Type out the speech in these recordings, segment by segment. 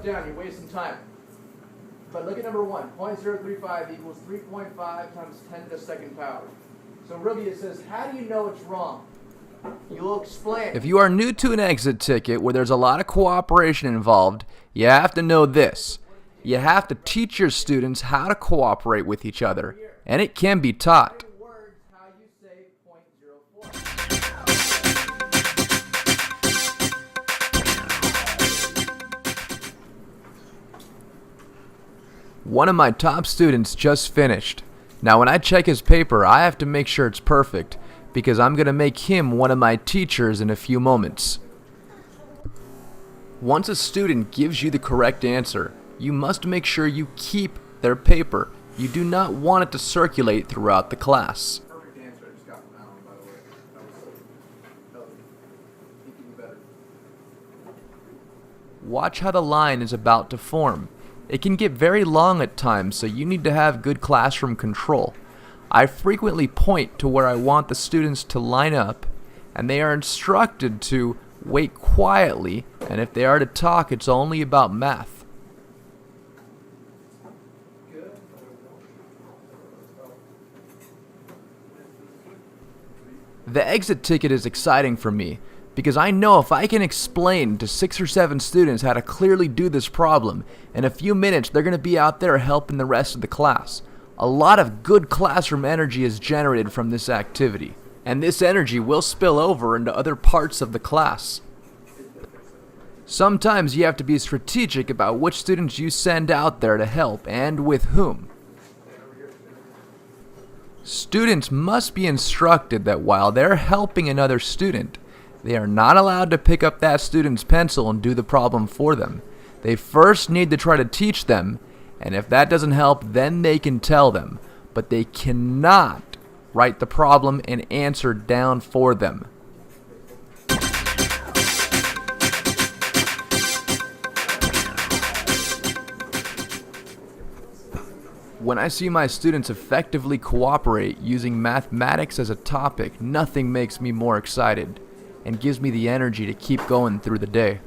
down, you're wasting time. But look at number 1. 0.035 equals 3.5 times 10 to the second power. So really it says, how do you know it's wrong? You'll explain. If you are new to an exit ticket where there's a lot of cooperation involved, you have to know this. You have to teach your students how to cooperate with each other, and it can be taught. One of my top students just finished. Now when I check his paper, I have to make sure it's perfect, because I'm going to make him one of my teachers in a few moments. Once a student gives you the correct answer, you must make sure you keep their paper. You do not want it to circulate throughout the class. Perfect answer. I just got from Alan, by the way. That was thinking better. Watch how the line is about to form. It can get very long at times, so you need to have good classroom control. I frequently point to where I want the students to line up, and they are instructed to wait quietly, and if they are to talk, it's only about math. The exit ticket is exciting for me because I know if I can explain to 6 or 7 students how to clearly do this problem, in a few minutes they're going to be out there helping the rest of the class. A lot of good classroom energy is generated from this activity, and this energy will spill over into other parts of the class. Sometimes you have to be strategic about which students you send out there to help and with whom. Students must be instructed that while they're helping another student, they are not allowed to pick up that student's pencil and do the problem for them. They first need to try to teach them, and if that doesn't help, then they can tell them. But they cannot write the problem and answer down for them. When I see my students effectively cooperate using mathematics as a topic, nothing makes me more excited and gives me the energy to keep going through the day.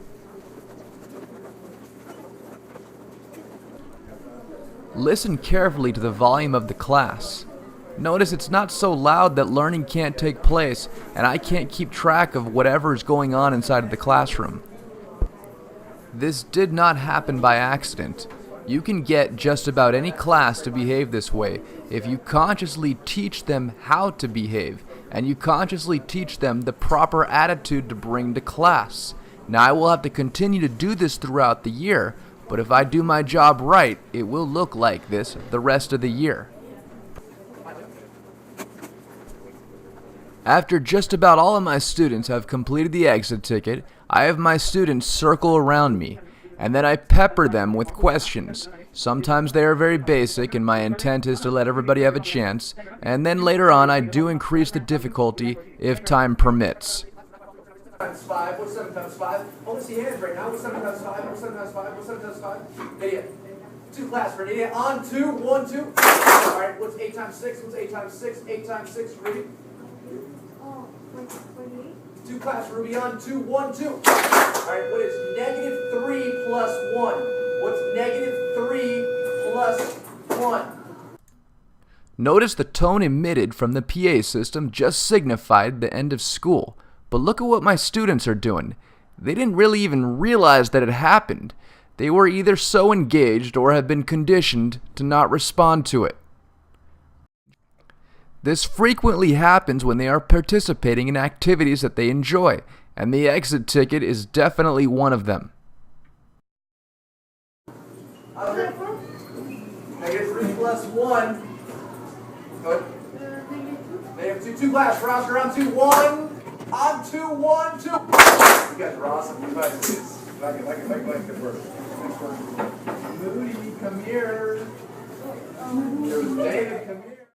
Listen carefully to the volume of the class. Notice it's not so loud that learning can't take place and I can't keep track of whatever is going on inside of the classroom. This did not happen by accident. You can get just about any class to behave this way if you consciously teach them how to behave, and you consciously teach them the proper attitude to bring to class. Now I will have to continue to do this throughout the year, but if I do my job right, it will look like this the rest of the year. After just about all of my students have completed the exit ticket, I have my students circle around me, and then I pepper them with questions. Sometimes they are very basic and my intent is to let everybody have a chance, and then later on I do increase the difficulty if time permits. Times 5, what's 7 times 5? I want to see hands right now. What's 7 times 5? What's 7 times 5? What's 7 times 5? Idiot. 2 class for an idiot. On 2, 1, 2. Alright, what's 8 times 6? What's 8 times 6? 8 times 6, Ruby. Oh, like 28? 2 class, Ruby, on 2, 1, 2. Alright, what is negative 3 plus 1? What's negative 3 plus 1? Notice the tone emitted from the PA system just signified the end of school. But look at what my students are doing. They didn't really even realize that it happened. They were either so engaged or have been conditioned to not respond to it. This frequently happens when they are participating in activities that they enjoy, and the exit ticket is definitely one of them. Negative 3 plus 1. Good. Negative 2. 2 class for Oscar on 2, 1. On 2, 1, 2. You guys are awesome. You guys, like it. Good work. Moody, come here. There's David, come here.